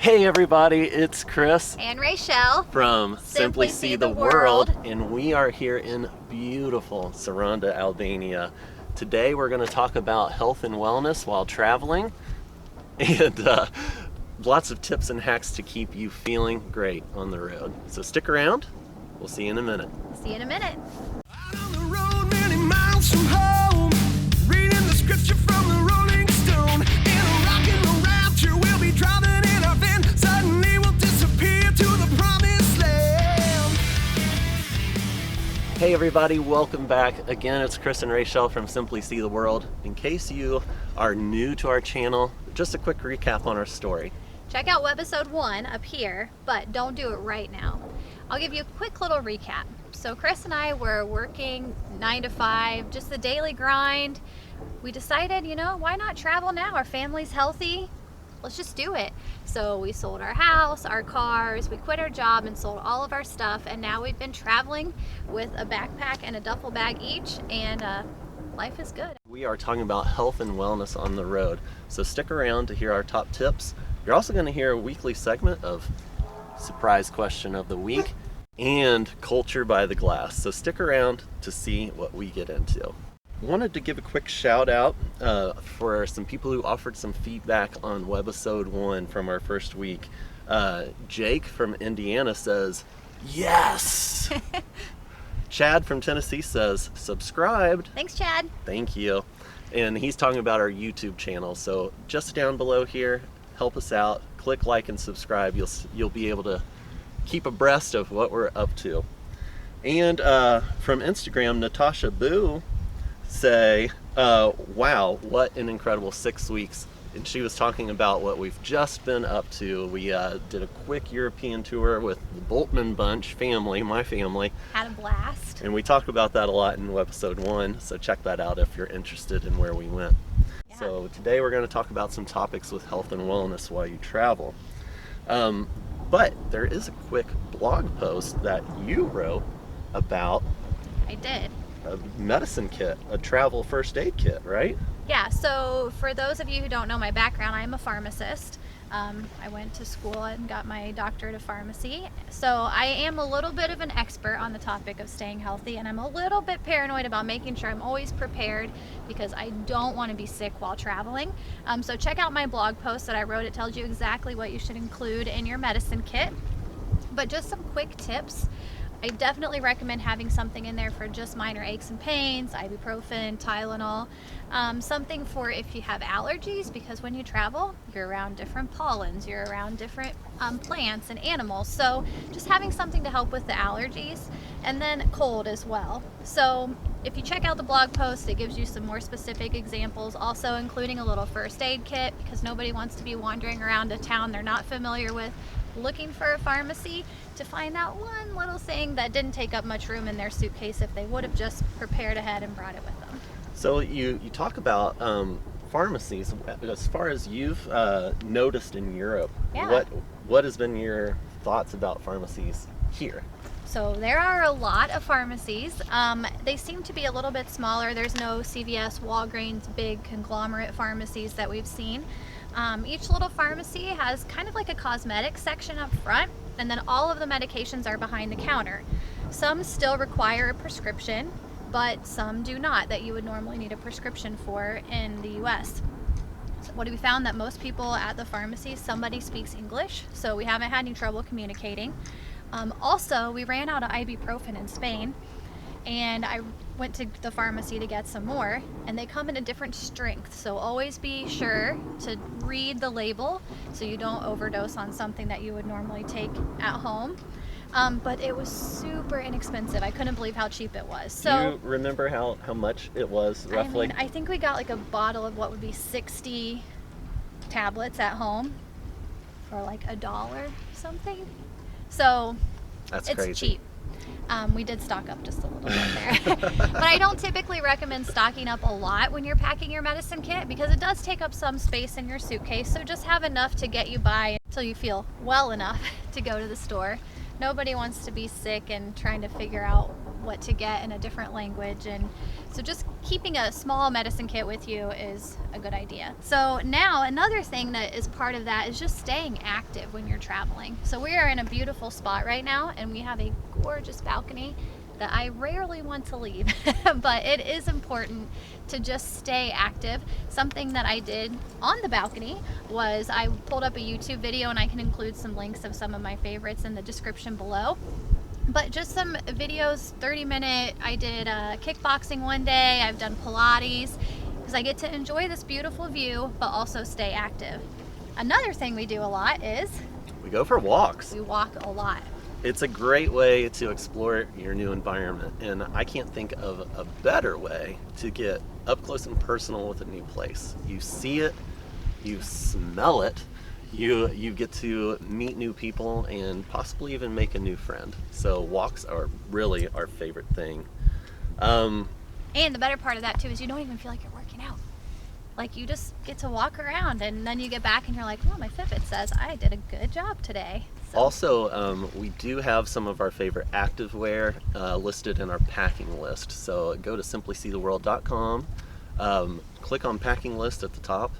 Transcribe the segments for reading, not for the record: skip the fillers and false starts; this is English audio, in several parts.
Hey everybody, it's Chris and Raychelle from Simply See the World, and we are here in beautiful Sarandë, Albania. Today we're going to talk about health and wellness while traveling, and lots of tips and hacks to keep you feeling great on the road. So stick around, we'll see you in a minute. See you in a minute. Out on the road, many miles from home, reading the scripture from the Rolling Stone. In a rock and roll rapture, we'll be driving in our van. Suddenly we'll disappear to the promised land. Hey everybody, welcome back. Again, it's Chris and Raychelle from Simply See the World. In case you are new to our channel, just a quick recap on our story. Check out webisode 1 up here, but don't do it right now. I'll give you a quick little recap. So Chris and I were working 9 to 5, just the daily grind. We decided, why not travel now? Our family's healthy. Let's just do it. So we sold our house, our cars, we quit our job and sold all of our stuff, and now we've been traveling with a backpack and a duffel bag each, and life is good. We are talking about health and wellness on the road, so stick around to hear our top tips. You're also going to hear a weekly segment of surprise question of the week and culture by the glass, so stick around to see what we get into. Wanted to give a quick shout out for some people who offered some feedback on webisode 1 from our first week. Jake from Indiana says, yes! Chad from Tennessee says, subscribed. Thanks, Chad. Thank you. And he's talking about our YouTube channel, so just down below here, help us out, click like and subscribe. You'll be able to keep abreast of what we're up to. And from Instagram, Natasha Boo say, wow, what an incredible 6 weeks. And she was talking about what we've just been up to. We did a quick European tour with the Bultman bunch family, my family. Had a blast. And we talk about that a lot in webisode 1, so check that out if you're interested in where we went. Yeah. So today we're going to talk about some topics with health and wellness while you travel. But there is a quick blog post that you wrote about I did. a medicine kit, a travel first aid kit, right? Yeah, so for those of you who don't know my background, I'm a pharmacist. I went to school and got my doctorate of pharmacy. So I am a little bit of an expert on the topic of staying healthy, and I'm a little bit paranoid about making sure I'm always prepared because I don't want to be sick while traveling. So check out my blog post that I wrote. It tells you exactly what you should include in your medicine kit. But just some quick tips. I definitely recommend having something in there for just minor aches and pains, ibuprofen, Tylenol, something for if you have allergies, because when you travel, you're around different pollens, you're around different plants and animals, so just having something to help with the allergies, and then cold as well. So if you check out the blog post, it gives you some more specific examples, also including a little first aid kit, because nobody wants to be wandering around a town they're not familiar with, looking for a pharmacy to find that one little thing that didn't take up much room in their suitcase if they would have just prepared ahead and brought it with them. So you talk about pharmacies. As far as you've noticed in Europe, Yeah. what has been your thoughts about pharmacies here? So there are a lot of pharmacies. They seem to be a little bit smaller. There's no CVS, Walgreens, big conglomerate pharmacies that we've seen. Each little pharmacy has kind of like a cosmetic section up front, and then all of the medications are behind the counter. Some still require a prescription, but some do not, that you would normally need a prescription for in the US. So what have we found? That most people at the pharmacy, somebody speaks English, so we haven't had any trouble communicating. Also, we ran out of ibuprofen in Spain, and I went to the pharmacy to get some more, and they come in a different strength, so always be sure to read the label so you don't overdose on something that you would normally take at home. But it was super inexpensive. I couldn't believe how cheap it was. So do you remember how much it was roughly? I think we got like a bottle of what would be 60 tablets at home for like $1 something. So That's it's crazy. cheap. We did stock up just a little bit there. But I don't typically recommend stocking up a lot when you're packing your medicine kit, because it does take up some space in your suitcase. So just have enough to get you by until you feel well enough to go to the store. nobody wants to be sick and trying to figure out what to get in a different language, and so just keeping a small medicine kit with you is a good idea. So now another thing that is part of that is just staying active when you're traveling. So we are in a beautiful spot right now, and we have a gorgeous balcony that I rarely want to leave, but it is important to just stay active. Something that I did on the balcony was I pulled up a YouTube video, and I can include some links of some of my favorites in the description below. But just some videos, 30-minute, I did kickboxing one day, I've done Pilates, because I get to enjoy this beautiful view, but also stay active. Another thing we do a lot is We go for walks. we walk a lot. It's a great way to explore your new environment, and I can't think of a better way to get up close and personal with a new place. You see it, you smell it, you get to meet new people and possibly even make a new friend. So walks are really our favorite thing. And the better part of that too is you don't even feel like you're working out. Like, you just get to walk around, and then you get back and you're like, well, my Fitbit says I did a good job today. So. Also, we do have some of our favorite activewear listed in our packing list. So go to simplyseetheworld.com, click on packing list at the top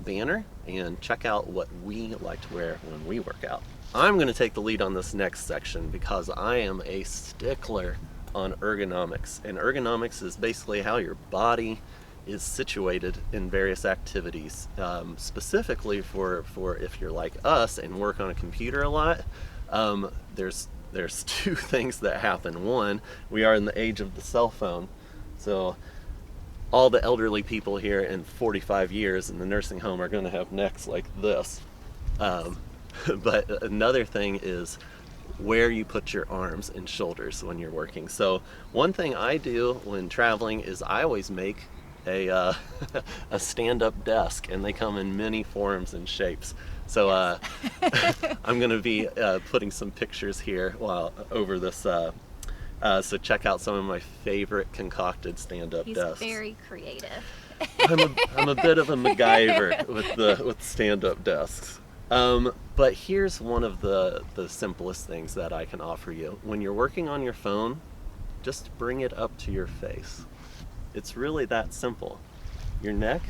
banner, and check out what we like to wear when we work out. I'm going to take the lead on this next section because I am a stickler on ergonomics. And ergonomics is basically how your body is situated in various activities, specifically for if you're like us and work on a computer a lot. There's two things that happen. One, we are in the age of the cell phone, so all the elderly people here in 45 years in the nursing home are going to have necks like this. But another thing is where you put your arms and shoulders when you're working. So one thing I do when traveling is I always make a stand-up desk, and they come in many forms and shapes. So I'm going to be putting some pictures here over this. So check out some of my favorite concocted stand-up desks. He's very creative. I'm a bit of a MacGyver with stand-up desks. But here's one of the simplest things that I can offer you. When you're working on your phone, just bring it up to your face. It's really that simple. Your neck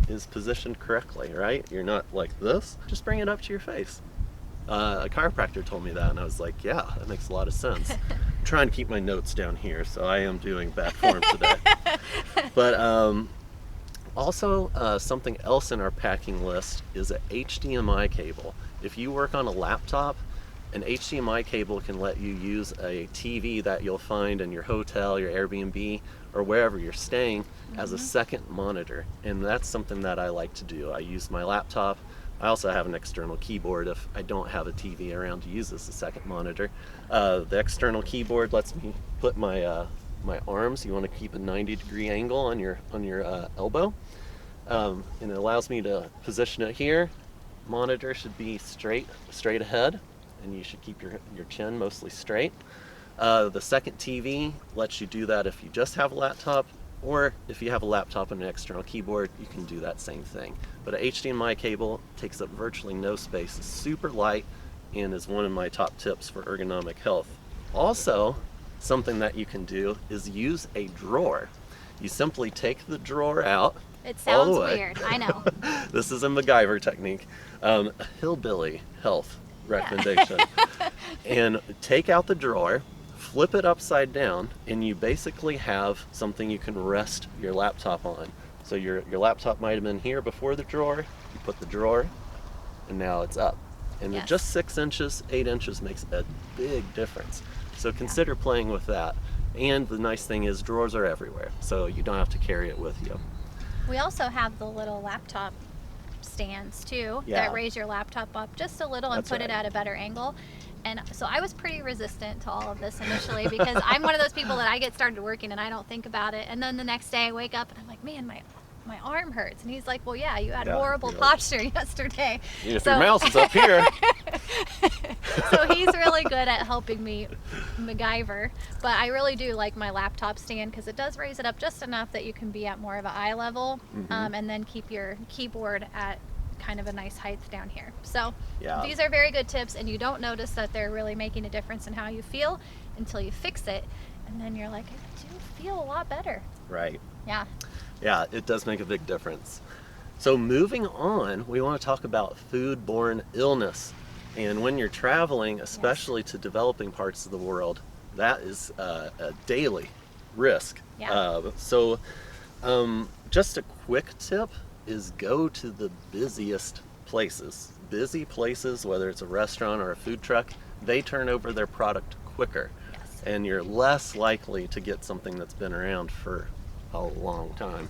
is positioned correctly, right? You're not like this. Just bring it up to your face. A chiropractor told me that, and I was like, yeah, that makes a lot of sense. I'm trying to keep my notes down here, so I am doing bad form today. But also, something else in our packing list is an HDMI cable. If you work on a laptop, an HDMI cable can let you use a TV that you'll find in your hotel, your Airbnb, or wherever you're staying as a second monitor. And that's something that I like to do. I use my laptop. I also have an external keyboard if I don't have a TV around to use as a second monitor. The external keyboard lets me put my my arms. You want to keep a 90-degree angle on your elbow, and it allows me to position it here. Monitor should be straight ahead, and you should keep your chin mostly straight. The second TV lets you do that if you just have a laptop, or if you have a laptop and an external keyboard, you can do that same thing. But an HDMI cable takes up virtually no space, is super light, and is one of my top tips for ergonomic health. Also, something that you can do is use a drawer. You simply take the drawer out. It sounds all the way. weird, I know. This is a MacGyver technique. A hillbilly health recommendation. And take out the drawer, flip it upside down, and you basically have something you can rest your laptop on. So your laptop might have been here before the drawer, you put the drawer, and now it's up. And Yes. just 6 inches, 8 inches makes a big difference. So consider playing with that. And the nice thing is drawers are everywhere, so you don't have to carry it with you. We also have the little laptop stands too Yeah. that raise your laptop up just a little and That's put it right. at a better angle. And so I was pretty resistant to all of this initially because I'm one of those people that I get started working and I don't think about it. And then the next day I wake up and I'm like, man, my arm hurts. And he's like, well, yeah, you had Yeah, horrible you're posture yesterday. If So- your mouse is up here, So he's really good at helping me MacGyver. But I really do like my laptop stand because it does raise it up just enough that you can be at more of an eye level, and then keep your keyboard at kind of a nice height down here. So Yeah. these are very good tips, and you don't notice that they're really making a difference in how you feel until you fix it, and then you're like, I do feel a lot better. Right. Yeah. Yeah, it does make a big difference. So moving on, we want to talk about foodborne illness. And when you're traveling, especially to developing parts of the world, that is a daily risk. Yeah. Just a quick tip is go to the busiest places. Busy places, whether it's a restaurant or a food truck, they turn over their product quicker. Yes. And you're less likely to get something that's been around for a long time.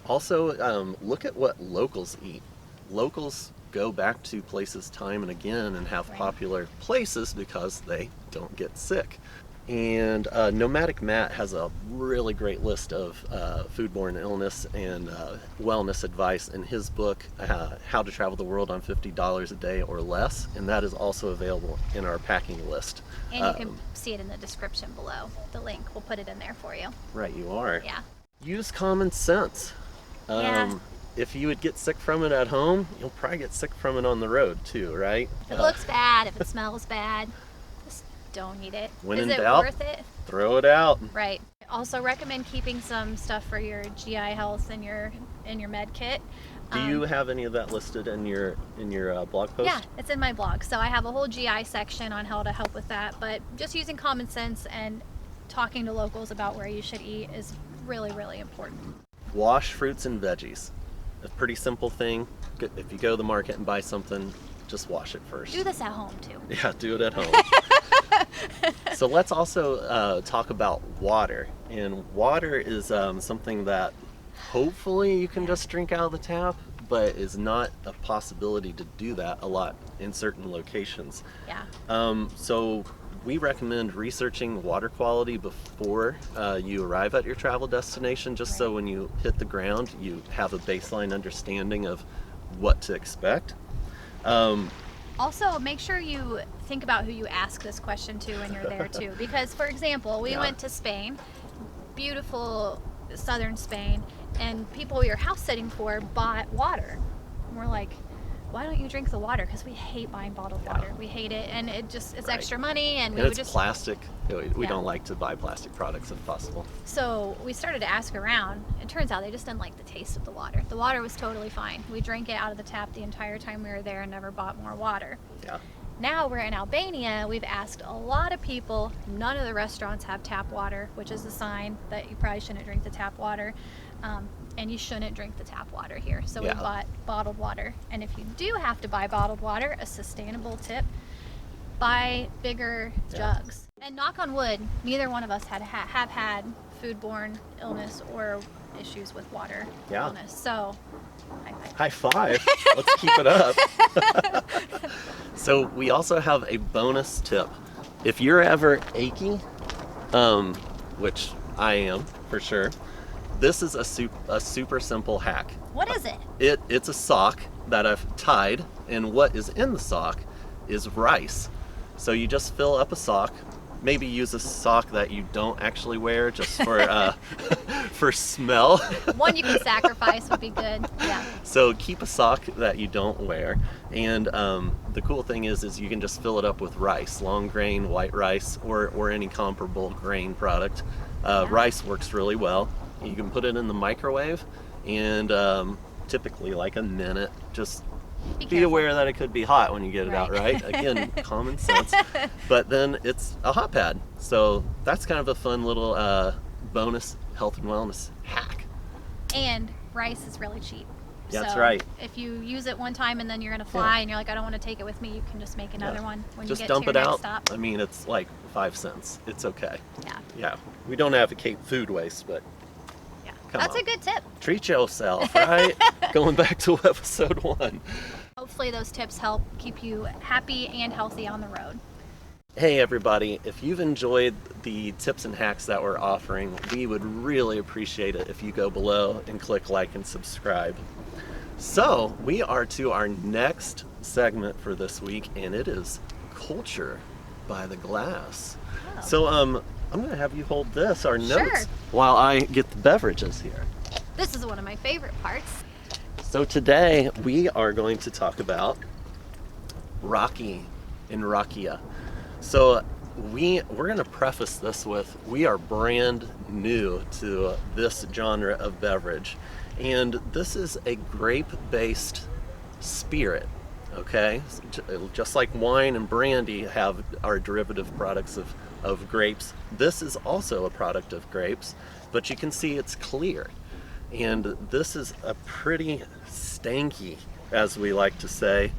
Also, look at what locals eat. Locals go back to places time and again and have Right. popular places because they don't get sick. And Nomadic Matt has a really great list of foodborne illness and wellness advice in his book, How to Travel the World on $50 a Day or Less, and that is also available in our packing list. And you can see it in the description below. The link, we'll put it in there for you. Right, you are. Yeah. Use common sense. Yeah. If you would get sick from it at home, you'll probably get sick from it on the road too, right? If it looks bad, if it smells bad, just don't eat it. When Is in it doubt, worth it? throw it out. Right. Also recommend keeping some stuff for your GI health in your med kit. Do you have any of that listed in your blog post? Yeah, it's in my blog. So I have a whole GI section on how to help with that. But just using common sense and talking to locals about where you should eat is really, really important. Wash fruits and veggies. A pretty simple thing. If you go to the market and buy something, just wash it first. Do this at home too. Yeah, do it at home. So let's also talk about water. And water is something that hopefully you can just drink out of the tap, but is not a possibility to do that a lot in certain locations. Yeah. So we recommend researching water quality before you arrive at your travel destination, just so when you hit the ground, you have a baseline understanding of what to expect. Also, make sure you think about who you ask this question to when you're there too. Because, for example, we went to Spain, beautiful southern Spain, and people we were house sitting for bought water. And we're like, why don't you drink the water? Because we hate buying bottled water. We hate it, and it's extra money, and we And would it's just plastic. We don't like to buy plastic products if possible. So we started to ask around. It turns out they just didn't like the taste of the water. The water was totally fine. We drank it out of the tap the entire time we were there and never bought more water. Yeah. Now we're in Albania. We've asked a lot of people. None of the restaurants have tap water, which is a sign that you probably shouldn't drink the tap water. And you shouldn't drink the tap water here. So we bought bottled water. And if you do have to buy bottled water, a sustainable tip, buy bigger jugs. And knock on wood, neither one of us have had foodborne illness or issues with water illness. So, high five. Let's keep it up. So we also have a bonus tip. If you're ever achy, which I am for sure, this is a super simple hack. what is it? It's a sock that I've tied, and what is in the sock is rice. So you just fill up a sock. Maybe use a sock that you don't actually wear, just for for smell. One you can sacrifice would be good. Yeah. So keep a sock that you don't wear, and the cool thing is you can just fill it up with rice, long grain, white rice, or any comparable grain product. Rice works really well. You can put it in the microwave, and typically like a minute. Just be aware that it could be hot when you get it out, right? Again, common sense. But then it's a hot pad. So that's kind of a fun little bonus health and wellness hack. And rice is really cheap. That's so right. If you use it one time and then you're gonna fly and you're like, I don't want to take it with me, you can just make another one when just you get dump to your it next out. stop. I mean, it's like 5 cents. It's okay. Yeah. Yeah. We don't advocate food waste, but Yeah. Come That's on. a good tip. treat yourself, right? Going back to episode 1. Hopefully those tips help keep you happy and healthy on the road. Hey everybody, if you've enjoyed the tips and hacks that we're offering, we would really appreciate it if you go below and click like and subscribe. So we are to our next segment for this week, and it is Culture by the Glass. Oh. So I'm going to have you hold this, our Sure. notes, while I get the beverages here. This is one of my favorite parts. So today we are going to talk about Rocky and Rakia. So we're going to preface this with, we are brand new to this genre of beverage, and this is a grape-based spirit. Okay, just like wine and brandy are derivative products of grapes, this is also a product of grapes, but you can see it's clear. And this is a pretty stanky, as we like to say,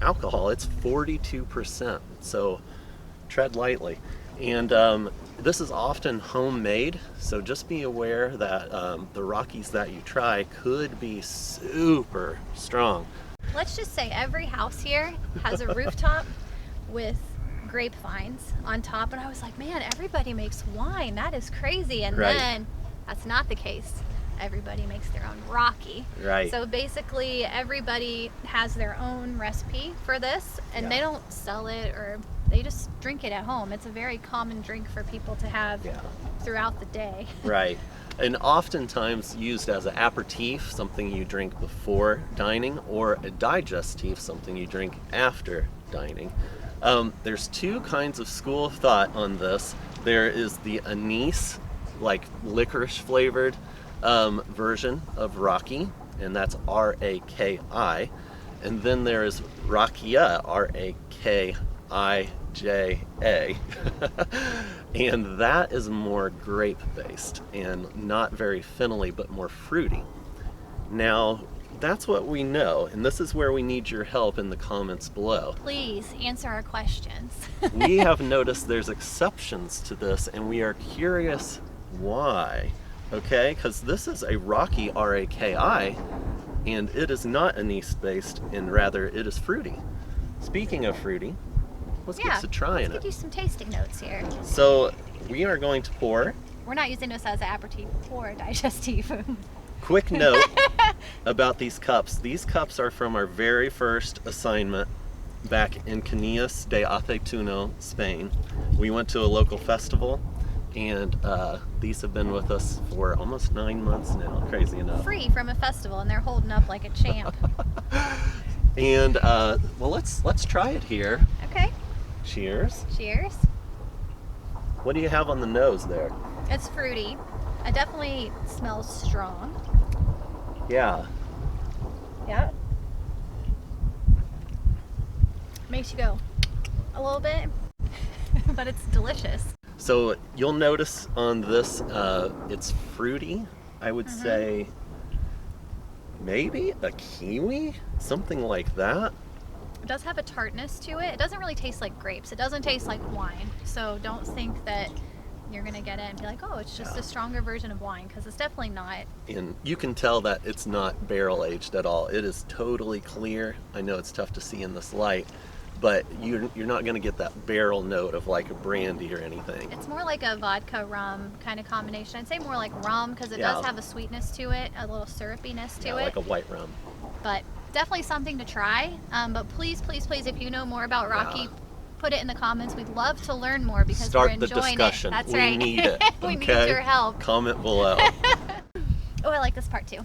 alcohol. It's 42%, so tread lightly. And this is often homemade, so just be aware that the Rockies that you try could be super strong. Let's just say every house here has a rooftop with grapevines on top, and I was like, man, everybody makes wine. That is crazy. And Right. then that's not the case. Everybody makes their own Rocky. Right. So basically everybody has their own recipe for this, and they don't sell it, or they just drink it at home. It's a very common drink for people to have throughout the day. Right. And oftentimes used as an aperitif, something you drink before dining, or a digestif, something you drink after dining. There's two kinds of school of thought on this. There is the anise, like licorice flavored version of Rocky, and that's R-A-K-I. And then there is Rakia, R-A-K-I-J-A. And that is more grape based and not very phenolly, but more fruity. Now, that's what we know, and this is where we need your help in the comments below. Please answer our questions. We have noticed there's exceptions to this, and we are curious why. Okay, because this is a Rocky, R-A-K-I, and it is not anise based, and rather it is fruity. Speaking of fruity, let's get to trying let's it. give you some tasting notes here. So we are going to pour. We're not using this as an aperitif or digestif. Quick note about these cups. These cups are from our very first assignment back in Canillas de Aceituno, Spain. We went to a local festival, and these have been with us for almost 9 months now, crazy enough. Free from a festival, and they're holding up like a champ. And well, let's try it here. Okay. Cheers. Cheers. What do you have on the nose there? It's fruity. It definitely smells strong. Yeah. Yeah. Makes you go a little bit, but it's delicious. So you'll notice on this, it's fruity. I would say maybe a kiwi, something like that. It does have a tartness to it. It doesn't really taste like grapes. It doesn't taste like wine. So don't think that you're gonna get it and be like, oh, it's just a stronger version of wine, because it's definitely not. And you can tell that it's not barrel aged at all. It is totally clear. I know it's tough to see in this light, but you're not going to get that barrel note of like a brandy or anything. It's more like a vodka rum kind of combination. I'd say more like rum, because it does have a sweetness to it, a little syrupiness to it. Like a white rum. But definitely something to try. But please, please, please, if you know more about Rocky, put it in the comments. We'd love to learn more, because Start we're the enjoying discussion. it. That's We right. need it. We need okay? your help. Comment below. Oh, I like this part too.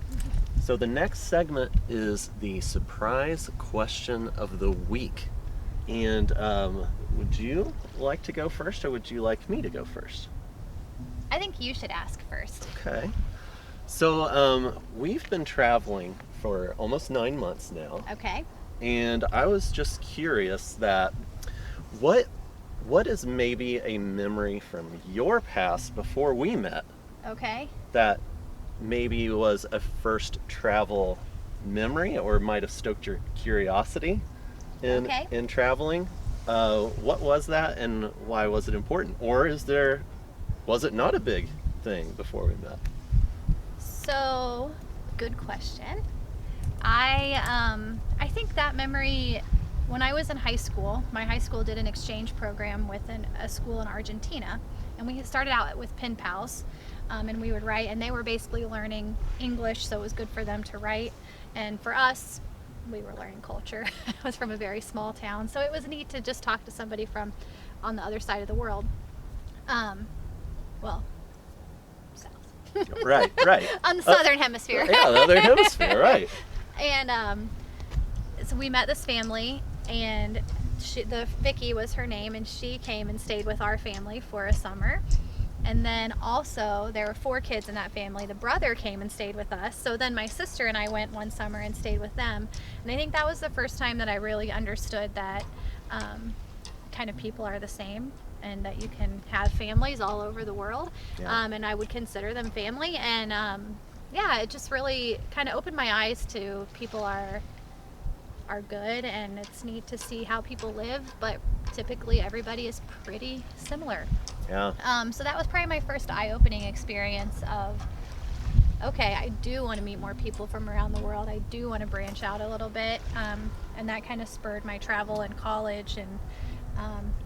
So the next segment is the surprise question of the week. And would you like to go first, or would you like me to go first? I think you should ask first. Okay. So we've been traveling for almost 9 months now. Okay. And I was just curious that what is maybe a memory from your past before we met Okay. that maybe was a first travel memory, or might have stoked your curiosity in traveling? What was that, and why was it important? Or was it not a big thing before we met? So, good question. I think that memory, when I was in high school, my high school did an exchange program with a school in Argentina, and we started out with pen pals, and we would write, and they were basically learning English, so it was good for them to write, and for us, we were learning culture. I was from a very small town, so it was neat to just talk to somebody from on the other side of the world. Well, south. Right. On the southern hemisphere. Yeah, the other hemisphere, right. And so we met this family, and Vicky was her name, and she came and stayed with our family for a summer. And then also there were 4 kids in that family. The brother came and stayed with us. So then my sister and I went one summer and stayed with them. And I think that was the first time that I really understood that kind of people are the same, and that you can have families all over the world. Yeah. And I would consider them family. And yeah, it just really kind of opened my eyes to people are good, and it's neat to see how people live, but typically everybody is pretty similar. Yeah. So that was probably my first eye-opening experience of, okay, I do want to meet more people from around the world. I do want to branch out a little bit. And that kind of spurred my travel in college, and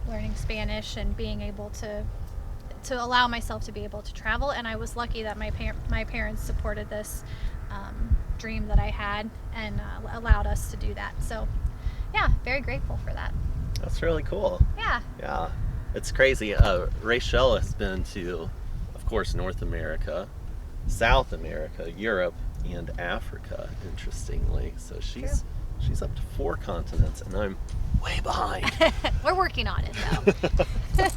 learning Spanish and being able to allow myself to be able to travel. And I was lucky that my parents supported this dream that I had, and allowed us to do that. So yeah, very grateful for that. That's really cool. Yeah. Yeah. It's crazy. Raychelle has been to, of course, North America, South America, Europe, and Africa, interestingly. So she's up to 4 continents, and I'm way behind. We're working on it, though.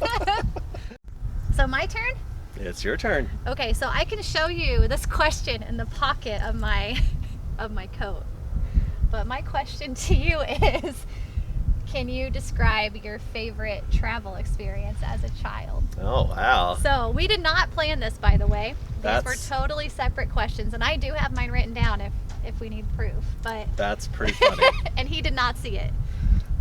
So my turn? It's your turn. Okay, so I can show you this question in the pocket of my coat. But my question to you is, can you describe your favorite travel experience as a child? Oh, wow. So we did not plan this, by the way. These were That's- totally separate questions, and I do have mine written down if we need proof. But That's pretty funny. and he did not see it.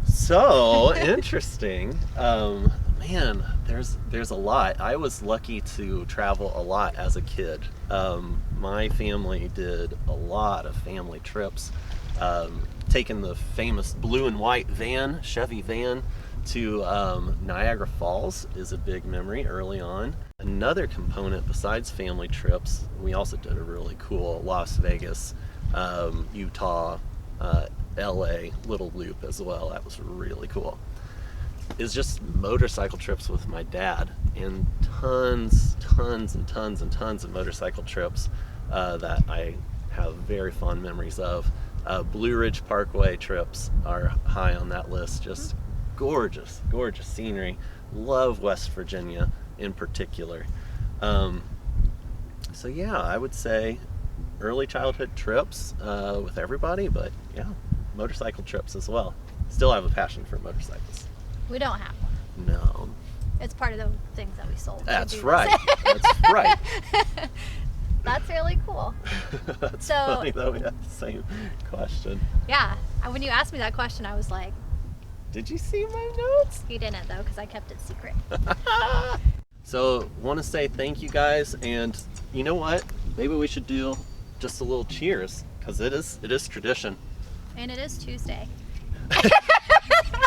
So interesting. Man, there's a lot. I was lucky to travel a lot as a kid. My family did a lot of family trips. Taking the famous blue and white van, Chevy van, to Niagara Falls is a big memory early on. Another component besides family trips, we also did a really cool Las Vegas, Utah, LA little loop as well. That was really cool. Is just motorcycle trips with my dad, and tons of motorcycle trips that I have very fond memories of. Blue Ridge Parkway trips are high on that list. Just gorgeous scenery. Love West Virginia in particular. So yeah, I would say early childhood trips with everybody, but yeah, motorcycle trips as well. Still have a passion for motorcycles. We don't have one. No. It's part of the things that we sold. That's right. That's right. That's really cool. That's So- funny that we had the same question. Yeah. When you asked me that question, I was like, Did you see my notes? he didn't, though, because I kept it secret. So, want to say thank you guys, and you know what? Maybe we should do just a little cheers, because it is tradition. And it is Tuesday.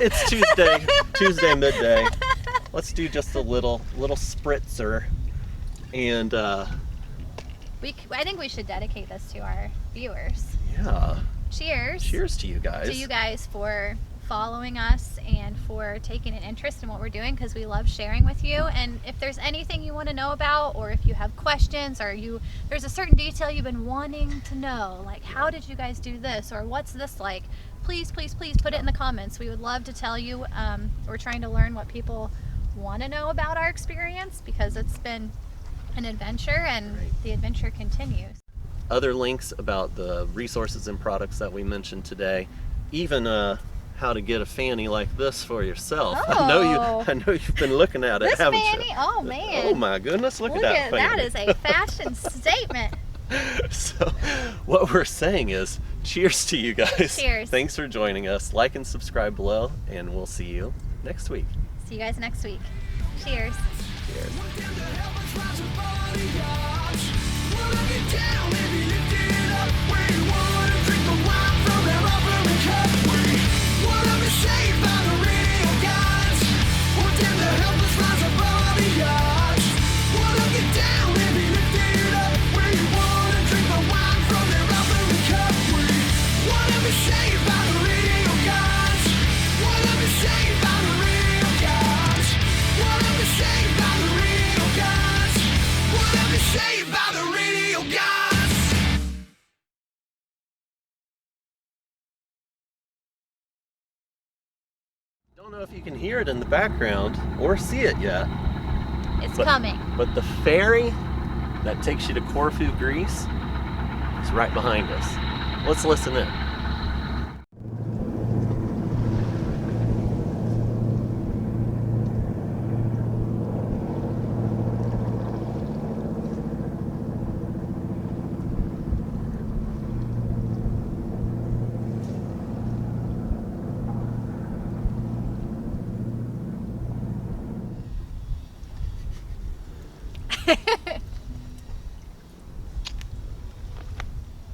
It's Tuesday midday. Let's do just a little spritzer, and I think we should dedicate this to our viewers. yeah, Cheers. cheers to you guys. To you guys for following us and for taking an interest in what we're doing, because we love sharing with you. And if there's anything you want to know about, or if you have questions, or there's a certain detail you've been wanting to know, like how did you guys do this, or what's this like, please put it in the comments. We would love to tell you. We're trying to learn what people want to know about our experience, because it's been an adventure, and Right. the adventure continues. Other links about the resources and products that we mentioned today, even how to get a fanny like this for yourself. Oh. I know you've been looking at it, This haven't fanny, you? oh man. Oh my goodness, look at that fanny. That is a fashion statement. So what we're saying is cheers to you guys. Cheers. Thanks for joining us. Like and subscribe below, and we'll see you next week. See you guys next week. Cheers. Cheers. Saved by the don't know if you can hear it in the background or see it yet. It's coming. But the ferry that takes you to Corfu, Greece is right behind us. Let's listen in.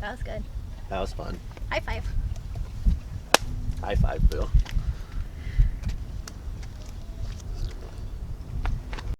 That was good. That was fun. High five. High five, Bill.